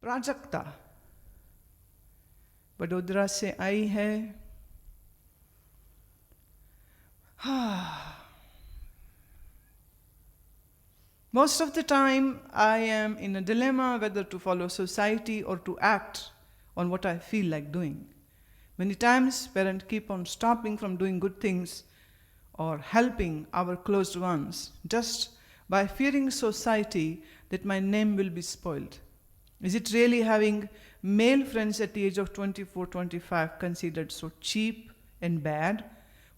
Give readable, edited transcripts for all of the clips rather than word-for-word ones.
प्राजक्ता वडोदरा से आई है। Most of the time I am in a dilemma whether to follow society or to act on what I feel like doing. Many times parents keep on stopping from doing good things or helping our closed ones just by fearing society that my name will be spoiled. Is it really having male friends at the age of 24, 25 considered so cheap and bad?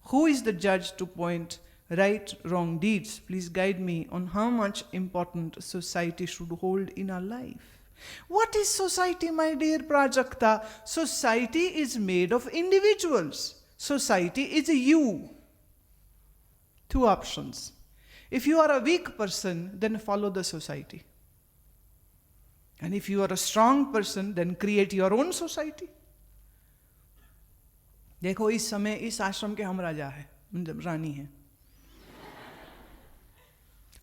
Who is the judge to point right, wrong deeds? Please guide me on how much important society should hold in our life. What is society, my dear Prajakta? Society is made of individuals. Society is you. Two options. If you are a weak person, then follow the society. And if you are a strong person, then create your own society. देखो इस समय इस आश्रम के हम राजा है, रानी है।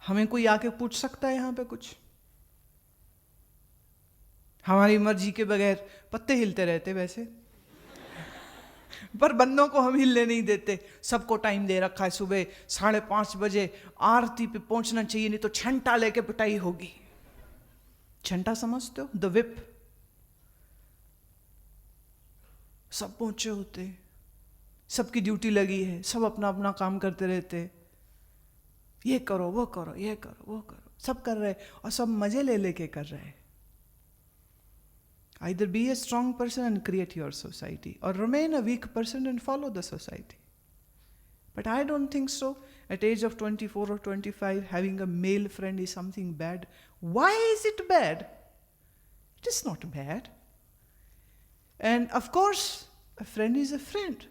हमें कोई आके पूछ सकता है यहाँ पे कुछ? हमारी मर्जी के बगैर पत्ते हिलते रहते वैसे, पर बंदों को हम हिलने नहीं देते। सबको टाइम दे रखा है, सुबह 5:30 बजे आरती पे पहुंचना चाहिए, नहीं तो छंटा लेके पिटाई होगी। छंटा समझते हो? The whip. सब पहुंचे होते, सबकी ड्यूटी लगी है, सब अपना अपना काम करते रहते। ये करो वो करो, ये करो वो करो, सब कर रहे और सब मजे ले लेके कर रहे। Either be a strong person and create your society, or remain a weak person and follow the society. But I don't think so. At age of 24 or 25, having a male friend is something bad. Why is it bad? It is not bad. And of course, a friend is a friend.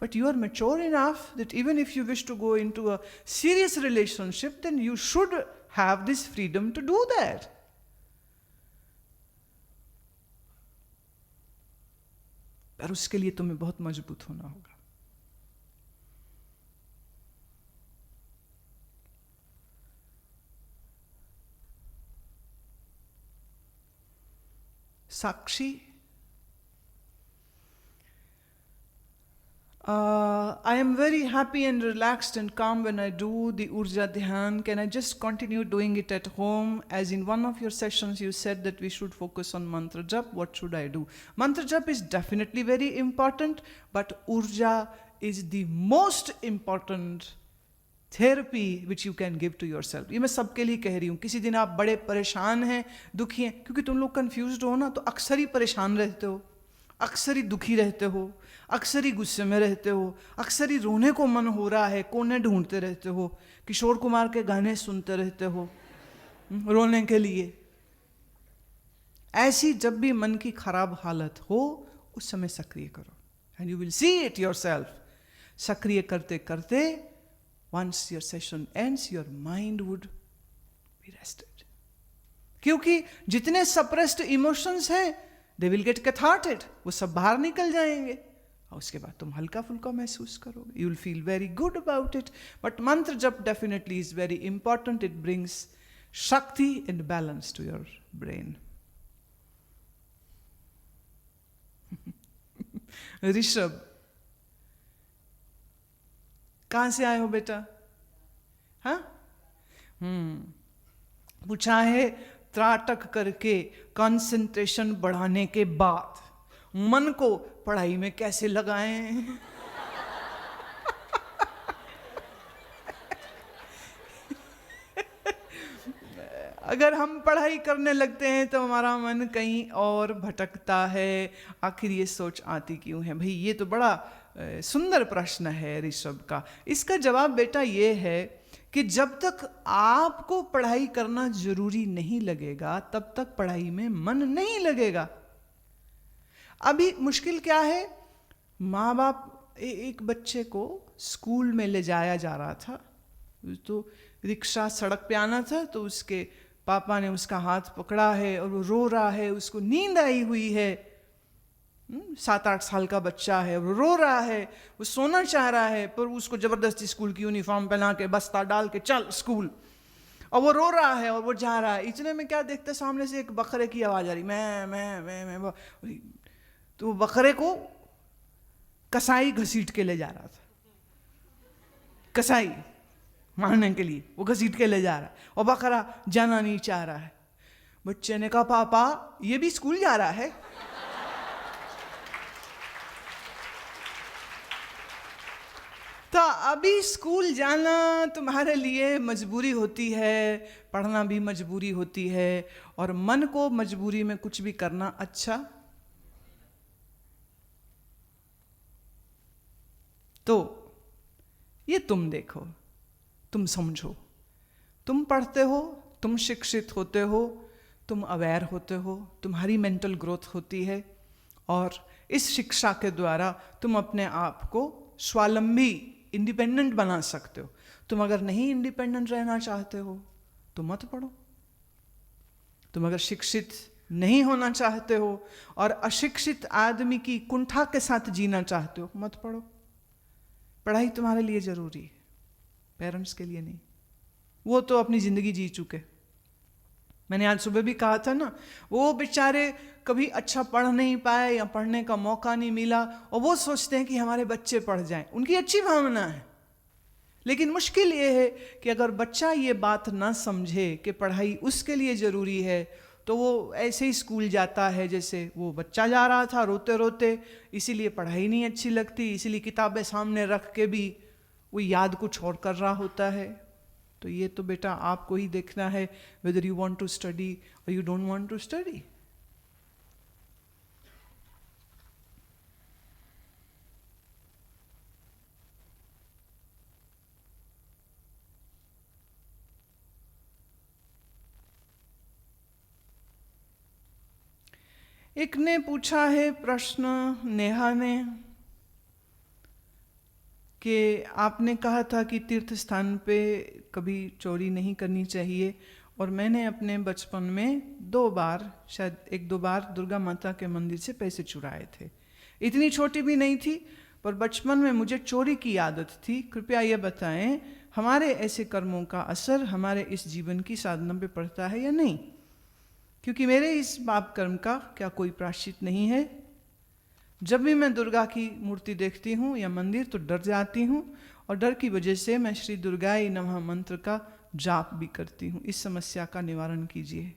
But you are mature enough that even if you wish to go into a serious relationship, then you should have this freedom to do that. पर उसके लिए तुम्हें बहुत मजबूत होना होगा। Sakshi, I am very happy and relaxed and calm when I do the Urja Dhyan. Can I just continue doing it at home? As in one of your sessions you said that we should focus on mantra jap. What should I do? Mantra jap is definitely very important, but Urja is the most important therapy which you can give to yourself. ये मैं सबके लिए कह रही हूँ। किसी दिन आप बड़े परेशान हैं, दुखी हैं, क्योंकि तुम लोग कंफ्यूज्ड हो ना, तो अक्सर ही परेशान रहते हो, अक्सर ही दुखी रहते हो, अक्सर ही गुस्से में रहते हो, अक्सर ही रोने को मन हो रहा है, कोने ढूंढते रहते हो, किशोर कुमार के गाने सुनते रहते हो रोने के लिए। ऐसी जब भी मन की खराब हालत हो, उस समय सक्रिय करो, and you will see it yourself. सक्रिय करते करते once your session ends, your mind would be rested. क्योंकि जितने suppressed emotions हैं, they will get catharted. वो सब बाहर निकल जाएंगे और उसके बाद तुम हल्का फुल्का महसूस करोगे. You will feel very good about it. But mantra jap definitely is very important. It brings shakti and balance to your brain. Rishabh, कहाँ से आए हो बेटा? हाँ, पूछा है त्राटक करके कंसंट्रेशन बढ़ाने के बाद मन को पढ़ाई में कैसे लगाएं? अगर हम पढ़ाई करने लगते हैं तो हमारा मन कहीं और भटकता है। आखिर ये सोच आती क्यों है? भाई ये तो बड़ा सुंदर प्रश्न है ऋषभ का। इसका जवाब बेटा ये है कि जब तक आपको पढ़ाई करना जरूरी नहीं लगेगा तब तक पढ़ाई में मन नहीं लगेगा। अभी मुश्किल क्या है, माँ बाप एक बच्चे को स्कूल में ले जाया जा रहा था, तो रिक्शा सड़क पे आना था, तो उसके पापा ने उसका हाथ पकड़ा है और वो रो रहा है, उसको नींद आई हुई है। 7-8 साल का बच्चा है, वो रो रहा है, वो सोना चाह रहा है, पर उसको जबरदस्ती स्कूल की यूनिफॉर्म पहना के बस्ता डाल के चल स्कूल। और वो रो रहा है और वो जा रहा है। इतने में क्या देखते, सामने से एक बकरे की आवाज आ रही, मैं। तो वो बकरे को कसाई घसीट के ले जा रहा था, कसाई मारने के लिए वो घसीट के ले जा रहा है, और बकरा जाना नहीं चाह रहा है। बच्चे ने कहा पापा ये भी स्कूल जा रहा है? तो अभी स्कूल जाना तुम्हारे लिए मजबूरी होती है, पढ़ना भी मजबूरी होती है, और मन को मजबूरी में कुछ भी करना अच्छा। तो ये तुम देखो, तुम समझो, तुम पढ़ते हो, तुम शिक्षित होते हो, तुम अवेयर होते हो, तुम्हारी मेंटल ग्रोथ होती है, और इस शिक्षा के द्वारा तुम अपने आप को स्वावलंबी, इंडिपेंडेंट बना सकते हो। तुम अगर नहीं इंडिपेंडेंट रहना चाहते हो तो मत पढ़ो। तुम अगर शिक्षित नहीं होना चाहते हो और अशिक्षित आदमी की कुंठा के साथ जीना चाहते हो, मत पढ़ो। पढ़ाई तुम्हारे लिए जरूरी है, पेरेंट्स के लिए नहीं। वो तो अपनी जिंदगी जी चुके। मैंने आज सुबह भी कहा था ना, वो बेचारे कभी अच्छा पढ़ नहीं पाए या पढ़ने का मौका नहीं मिला, और वो सोचते हैं कि हमारे बच्चे पढ़ जाएं। उनकी अच्छी भावना है, लेकिन मुश्किल ये है कि अगर बच्चा ये बात ना समझे कि पढ़ाई उसके लिए ज़रूरी है, तो वो ऐसे ही स्कूल जाता है जैसे वो बच्चा जा रहा था, रोते रोते। इसीलिए पढ़ाई नहीं अच्छी लगती, इसीलिए किताबें सामने रख के भी वो याद कुछ और कर रहा होता है। तो ये तो बेटा आपको ही देखना है, whether you want to study और you don't want to study. एक ने पूछा है प्रश्न, नेहा ने, कि आपने कहा था कि तीर्थ स्थान पे कभी चोरी नहीं करनी चाहिए, और मैंने अपने बचपन में 2 बार, शायद 1-2 बार दुर्गा माता के मंदिर से पैसे चुराए थे। इतनी छोटी भी नहीं थी, पर बचपन में मुझे चोरी की आदत थी। कृपया ये बताएं, हमारे ऐसे कर्मों का असर हमारे इस जीवन की साधना पे पड़ता है या नहीं? क्योंकि मेरे इस पाप कर्म का क्या कोई प्रायश्चित नहीं है? जब भी मैं दुर्गा की मूर्ति देखती हूँ या मंदिर तो डर जाती हूँ, और डर की वजह से मैं श्री दुर्गाय नमः मंत्र का जाप भी करती हूँ। इस समस्या का निवारण कीजिए।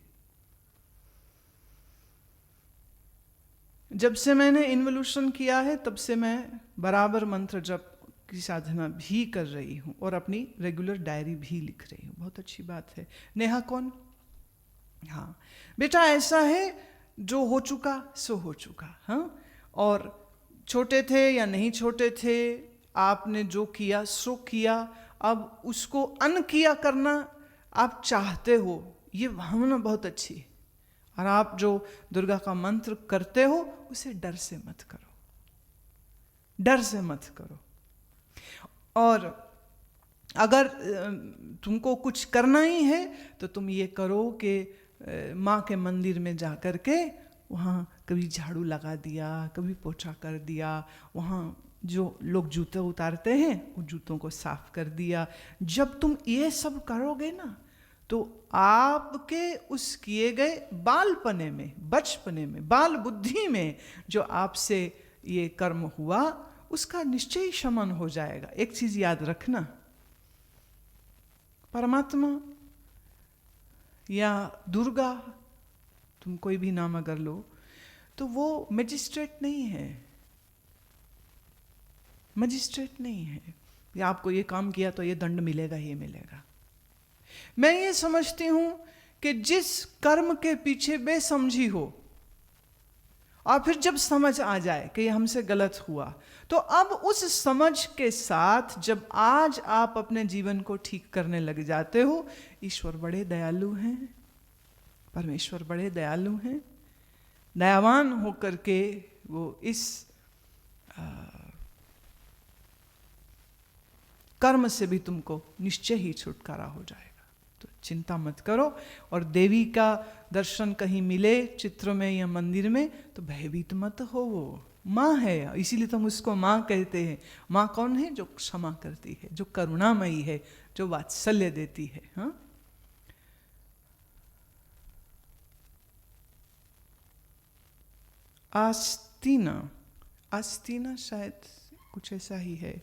जब से मैंने इन्वोल्यूशन किया है तब से मैं बराबर मंत्र जप की साधना भी कर रही हूँ और अपनी रेगुलर डायरी भी लिख रही हूँ। बहुत अच्छी बात है। नेहा कौन? हाँ बेटा, ऐसा है जो हो चुका सो हो चुका। हाँ, और छोटे थे या नहीं छोटे थे, आपने जो किया सो किया। अब उसको अनकिया करना आप चाहते हो, ये भावना बहुत अच्छी है। और आप जो दुर्गा का मंत्र करते हो उसे डर से मत करो, डर से मत करो। और अगर तुमको कुछ करना ही है तो तुम ये करो कि माँ के मंदिर में जा कर के वहाँ कभी झाड़ू लगा दिया, कभी पोछा कर दिया, वहाँ जो लोग जूते उतारते हैं उन जूतों को साफ कर दिया। जब तुम ये सब करोगे ना, तो आपके उस किए गए बालपने में, बचपने में, बाल बुद्धि में जो आपसे ये कर्म हुआ उसका निश्चय ही शमन हो जाएगा। एक चीज याद रखना, परमात्मा या दुर्गा, तुम कोई भी नाम अगर लो, तो वो मजिस्ट्रेट नहीं है, मजिस्ट्रेट नहीं है। या आपको ये काम किया तो ये दंड मिलेगा ही मिलेगा। मैं ये समझती हूं कि जिस कर्म के पीछे बेसमझी हो और फिर जब समझ आ जाए कि ये हमसे गलत हुआ, तो अब उस समझ के साथ जब आज आप अपने जीवन को ठीक करने लग जाते हो, ईश्वर बड़े दयालु हैं, परमेश्वर बड़े दयालु हैं। दयावान होकर के वो इस कर्म से भी तुमको निश्चय ही छुटकारा हो जाएगा। तो चिंता मत करो। और देवी का दर्शन कहीं मिले चित्र में या मंदिर में तो भयभीत मत हो। वो माँ है, इसीलिए तो हम उसको माँ कहते हैं। माँ कौन है? जो क्षमा करती है, जो करुणामयी है, जो वात्सल्य देती है। हाँ, आस्तीना, आस्तीना शायद कुछ ऐसा ही है।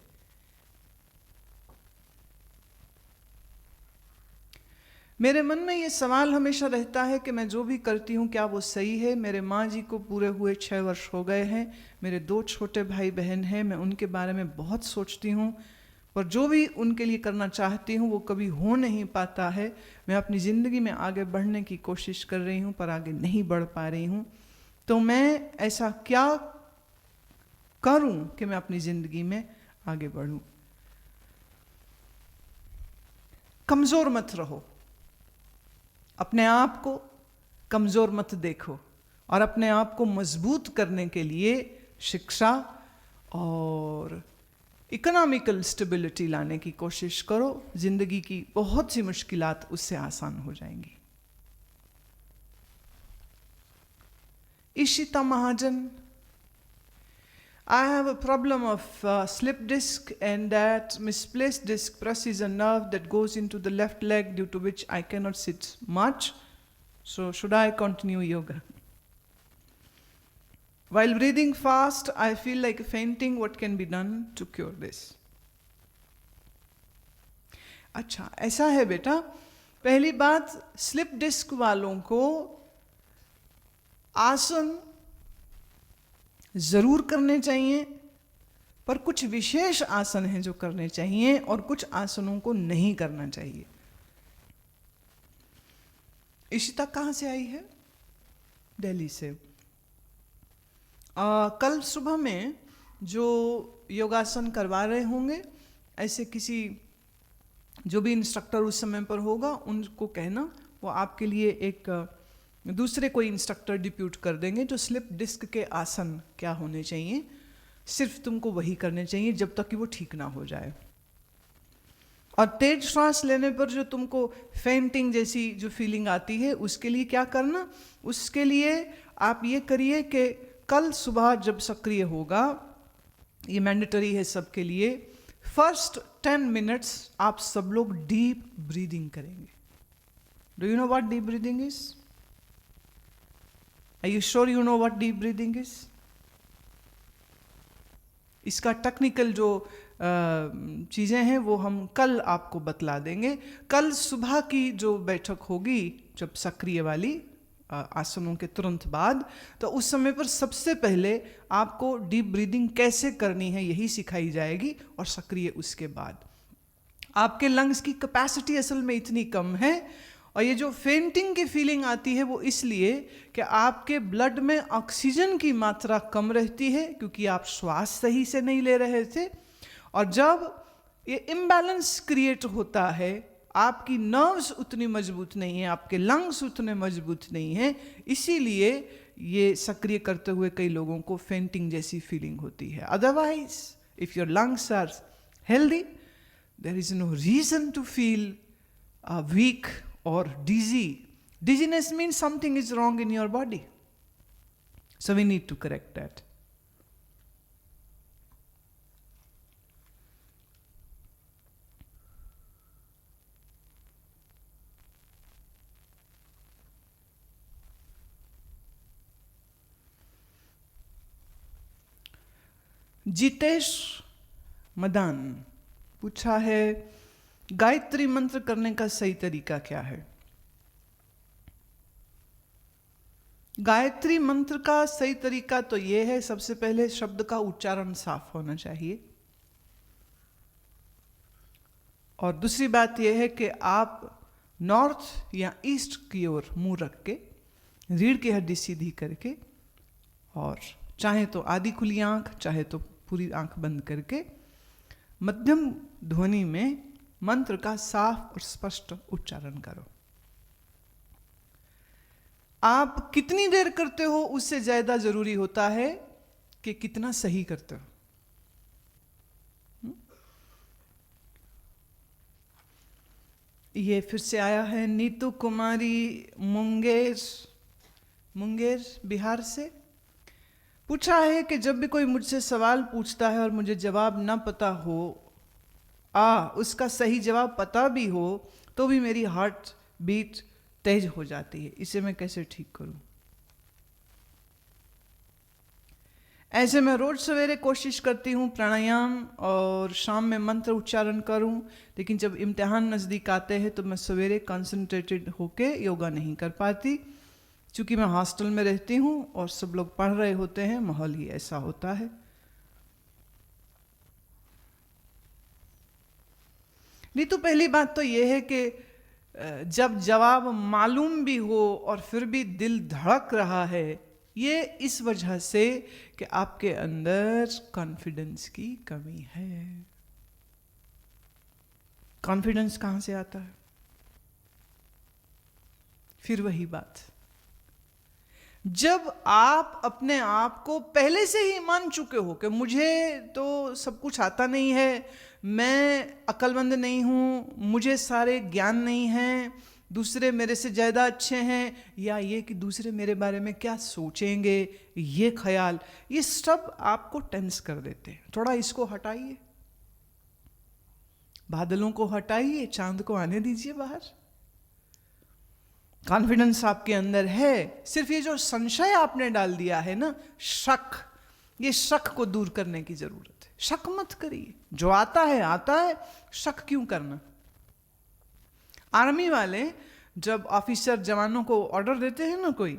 मेरे मन में ये सवाल हमेशा रहता है कि मैं जो भी करती हूँ क्या वो सही है। मेरे माँ जी को पूरे हुए 6 वर्ष हो गए हैं, मेरे 2 छोटे भाई बहन हैं, मैं उनके बारे में बहुत सोचती हूँ, पर जो भी उनके लिए करना चाहती हूँ वो कभी हो नहीं पाता है। मैं अपनी ज़िंदगी में आगे बढ़ने की कोशिश कर रही हूँ पर आगे नहीं बढ़ पा रही हूँ। तो मैं ऐसा क्या करूँ कि मैं अपनी ज़िंदगी में आगे बढ़ूँ? कमज़ोर मत रहो, अपने आप को कमज़ोर मत देखो, और अपने आप को मजबूत करने के लिए शिक्षा और इकोनॉमिकल स्टेबिलिटी लाने की कोशिश करो। ज़िंदगी की बहुत सी मुश्किलात उससे आसान हो जाएंगी। इशिता महाजन, I have a problem of slip disc, and that misplaced disc presses a nerve that goes into the left leg, due to which I cannot sit much. So should I continue yoga? While breathing fast, I feel like fainting. What can be done to cure this? अच्छा, ऐसा है बेटा, पहली बात, slip disc वालों को आसन ज़रूर करने चाहिए, पर कुछ विशेष आसन हैं जो करने चाहिए और कुछ आसनों को नहीं करना चाहिए। इशिता कहाँ से आई है? दिल्ली से। कल सुबह में जो योगासन करवा रहे होंगे, ऐसे किसी जो भी इंस्ट्रक्टर उस समय पर होगा उनको कहना, वो आपके लिए एक दूसरे कोई इंस्ट्रक्टर डिप्यूट कर देंगे जो स्लिप डिस्क के आसन क्या होने चाहिए, सिर्फ तुमको वही करने चाहिए जब तक कि वो ठीक ना हो जाए। और तेज श्वास लेने पर जो तुमको फेंटिंग जैसी जो फीलिंग आती है, उसके लिए क्या करना? उसके लिए आप ये करिए कि कल सुबह जब सक्रिय होगा, ये मैंडेटरी है सबके लिए, फर्स्ट 10 मिनट्स आप सब लोग डीप ब्रीदिंग करेंगे। Do you know what deep breathing is? Are you sure you know what deep breathing is? इसका टेक्निकल जो चीज़ें हैं वो हम कल आपको बतला देंगे। कल सुबह की जो बैठक होगी, जब सक्रिय वाली आसनों के तुरंत बाद, तो उस समय पर सबसे पहले आपको डीप ब्रीदिंग कैसे करनी है यही सिखाई जाएगी, और सक्रिय उसके बाद। आपके लंग्स की कैपेसिटी असल में इतनी कम है, और ये जो फेंटिंग की फीलिंग आती है वो इसलिए कि आपके ब्लड में ऑक्सीजन की मात्रा कम रहती है, क्योंकि आप श्वास सही से नहीं ले रहे थे। और जब ये इम्बैलेंस क्रिएट होता है, आपकी नर्व्स उतनी मजबूत नहीं है, आपके लंग्स उतने मजबूत नहीं हैं, इसीलिए ये सक्रिय करते हुए कई लोगों को फेंटिंग जैसी फीलिंग होती है। Otherwise if your lungs are healthy, there is no reason to feel weak or dizzy. Dizziness means something is wrong in your body. So we need to correct that. Jitesh Madan पूछा है, गायत्री मंत्र करने का सही तरीका क्या है? गायत्री मंत्र का सही तरीका तो ये है, सबसे पहले शब्द का उच्चारण साफ होना चाहिए, और दूसरी बात यह है कि आप नॉर्थ या ईस्ट की ओर मुंह रख के, रीढ़ की हड्डी सीधी करके, और चाहे तो आधी खुली आंख, चाहे तो पूरी आंख बंद करके, मध्यम ध्वनि में मंत्र का साफ और स्पष्ट उच्चारण करो। आप कितनी देर करते हो उससे ज्यादा जरूरी होता है कि कितना सही करते हो। ये फिर से आया है नीतू कुमारी मुंगेर बिहार से। पूछा है कि जब भी कोई मुझसे सवाल पूछता है और मुझे जवाब ना पता हो, उसका सही जवाब पता भी हो, तो भी मेरी हार्ट बीट तेज हो जाती है, इसे मैं कैसे ठीक करूं? ऐसे मैं रोज सवेरे कोशिश करती हूँ प्राणायाम और शाम में मंत्र उच्चारण करूँ, लेकिन जब इम्तिहान नज़दीक आते हैं तो मैं सवेरे कंसंट्रेटेड होके योगा नहीं कर पाती, क्योंकि मैं हॉस्टल में रहती हूँ और सब लोग पढ़ रहे होते हैं, माहौल ही ऐसा होता है। नहीं तो पहली बात तो ये है कि जब जवाब मालूम भी हो और फिर भी दिल धड़क रहा है, ये इस वजह से कि आपके अंदर कॉन्फिडेंस की कमी है। कॉन्फिडेंस कहां से आता है? फिर वही बात, जब आप अपने आप को पहले से ही मान चुके हो कि मुझे तो सब कुछ आता नहीं है, मैं अक्लमंद नहीं हूं, मुझे सारे ज्ञान नहीं है, दूसरे मेरे से ज़्यादा अच्छे हैं, या ये कि दूसरे मेरे बारे में क्या सोचेंगे, ये ख्याल, ये सब आपको टेंस कर देते हैं। थोड़ा इसको हटाइए, बादलों को हटाइए, चांद को आने दीजिए बाहर। कॉन्फिडेंस आपके अंदर है, सिर्फ ये जो संशय आपने डाल दिया है ना, शक, ये शक को दूर करने की जरूरत है। शक मत करिए, जो आता है, शक क्यों करना? आर्मी वाले जब ऑफिसर जवानों को ऑर्डर देते हैं ना, कोई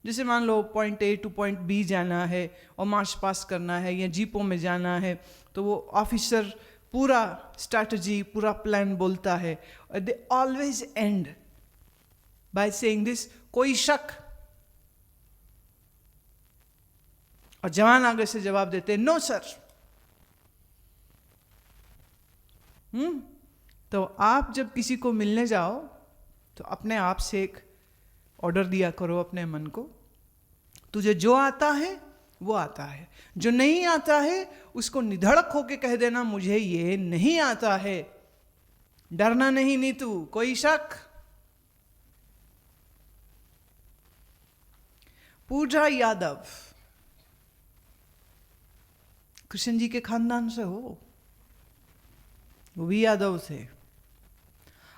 जैसे मान लो point A to point B जाना है और मार्च पास करना है या जीपों में जाना है, तो वो ऑफिसर पूरा स्ट्रैटेजी, पूरा प्लान बोलता है, और they always and by saying this, कोई शक, और जवान आगे से जवाब देते नो सर। तो आप जब किसी को मिलने जाओ तो अपने आप से एक ऑर्डर दिया करो अपने मन को, तुझे जो आता है वो आता है, जो नहीं आता है उसको निधड़क होके कह देना मुझे ये नहीं आता है, डरना नहीं नीतू, कोई शक। पूजा यादव कृष्ण जी के खानदान से हो, वो भी यादव थे।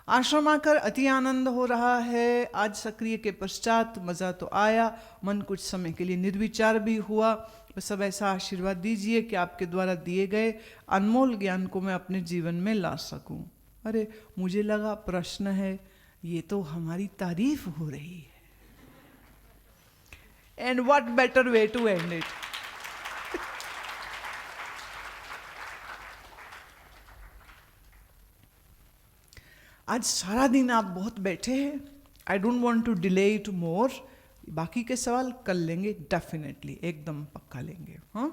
आश्रम आकर अति आनंद हो रहा है। आज सक्रिय के पश्चात मजा तो आया, मन कुछ समय के लिए निर्विचार भी हुआ। बस सब ऐसा आशीर्वाद दीजिए कि आपके द्वारा दिए गए अनमोल ज्ञान को मैं अपने जीवन में ला सकूं। अरे मुझे लगा प्रश्न है, ये तो हमारी तारीफ हो रही है। And what better way to end it? आज सारा दिन आप बहुत बैठे हैं। I don't want to delay it more. बाकी के सवाल कल लेंगे, डेफिनेटली, एकदम पक्का लेंगे। हाँ,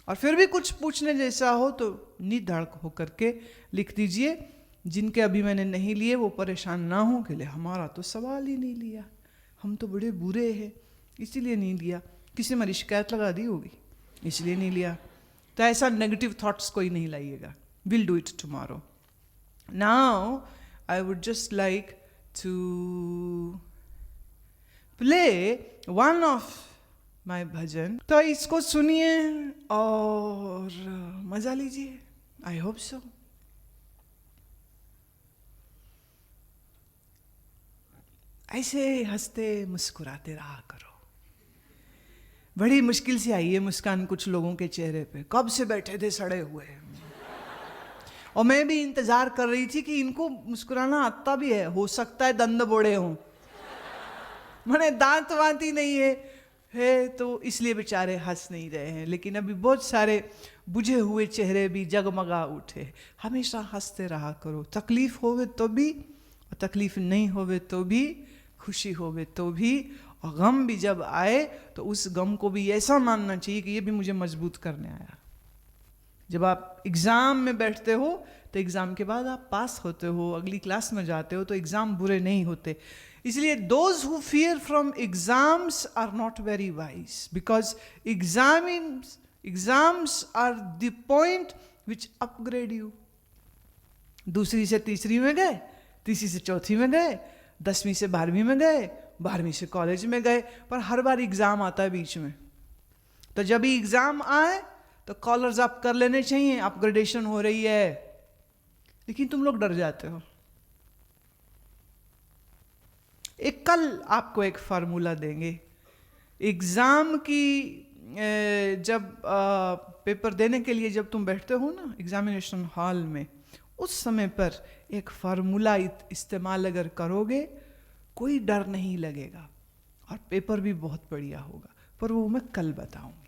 और फिर भी कुछ पूछने जैसा हो तो निधड़क होकर के लिख दीजिए। जिनके अभी मैंने नहीं लिए वो परेशान ना हो कि ले हमारा तो सवाल ही नहीं लिया, हम तो बड़े बुरे हैं इसीलिए नहीं लिया, किसी ने मेरी शिकायत लगा दी होगी इसलिए नहीं लिया। तो ऐसा नेगेटिव थॉट्स कोई नहीं लाइएगा। Will do it tomorrow. Now I would just like to play one of my bhajan, तो इसको सुनिए और मजा लीजिए। I hope so. ऐसे हंसते मुस्कुराते रहा करो। बड़ी मुश्किल से आई है मुस्कान कुछ लोगों के चेहरे पे, कब से बैठे थे सड़े हुए, और मैं भी इंतजार कर रही थी कि इनको मुस्कुराना आता भी है, हो सकता है दंद बोड़े हों, मैंने दांत वांत ही नहीं है तो इसलिए बेचारे हंस नहीं रहे हैं। लेकिन अभी बहुत सारे बुझे हुए चेहरे भी जगमगा उठे। हमेशा हंसते रहा करो, तकलीफ होवे तो भी और तकलीफ नहीं होवे तो भी, खुशी होवे तो भी, और गम भी जब आए तो उस गम को भी ऐसा मानना चाहिए कि ये भी मुझे मजबूत करने आया। जब आप एग्ज़ाम में बैठते हो तो एग्ज़ाम के बाद आप पास होते हो, अगली क्लास में जाते हो, तो एग्ज़ाम बुरे नहीं होते। इसलिए those who fear from exams are not very wise, because exams are the point which upgrade you. दूसरी से तीसरी में गए, तीसरी से चौथी में गए, 10वीं से 12वीं में गए, 12वीं से कॉलेज में गए, पर हर बार एग्ज़ाम आता है बीच में। तो जब भी एग्ज़ाम आए तो कॉलर्स अप कर लेने चाहिए, अपग्रेडेशन हो रही है। लेकिन तुम लोग डर जाते हो। कल आपको एक फार्मूला देंगे। एग्ज़ाम की जब पेपर देने के लिए जब तुम बैठते हो ना एग्जामिनेशन हॉल में, उस समय पर एक फार्मूला इस्तेमाल अगर करोगे कोई डर नहीं लगेगा और पेपर भी बहुत बढ़िया होगा, पर वो मैं कल बताऊंगी।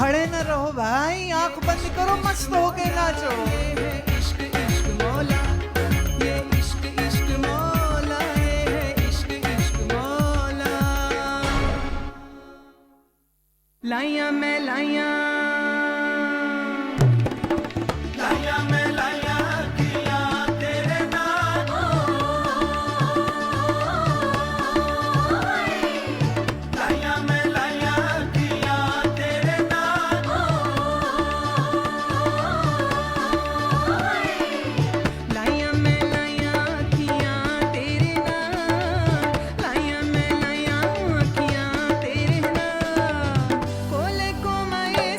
खड़े न रहो भाई, आंख बंद करो, मस्त होके नाचो। इश्क इश्क मौला, ये इश्क इश्क मौला, ये इश्क इश्क मौला। लाइया मैं लाइया, लाइया मैं लाइया किया तेरे नाम, लाइया मैं लाइया किया तेरे नाम, लाइया मैं लाइया किया तेरे नाम, लाइया मैं लाइया किया तेरे नाम। कोले को माये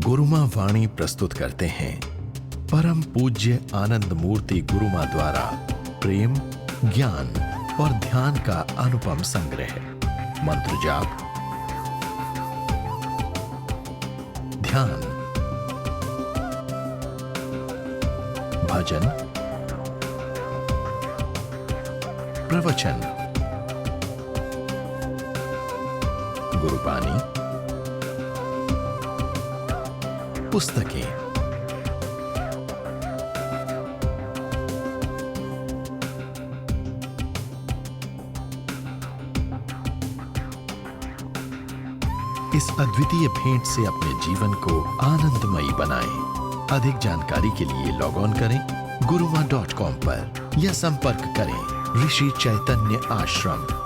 गुरुमा वाणी प्रस्तुत करते हैं परम पूज्य आनंद मूर्ति गुरुमा द्वारा प्रेम, ज्ञान और ध्यान का अनुपम संग्रह। मंत्र जाप, ध्यान, भजन, प्रवचन, गुरुबानी, पुस्तकें। इस अद्वितीय भेंट से अपने जीवन को आनंदमयी बनाएं। अधिक जानकारी के लिए लॉग ऑन करें guruma.com पर या संपर्क करें ऋषि चैतन्य आश्रम,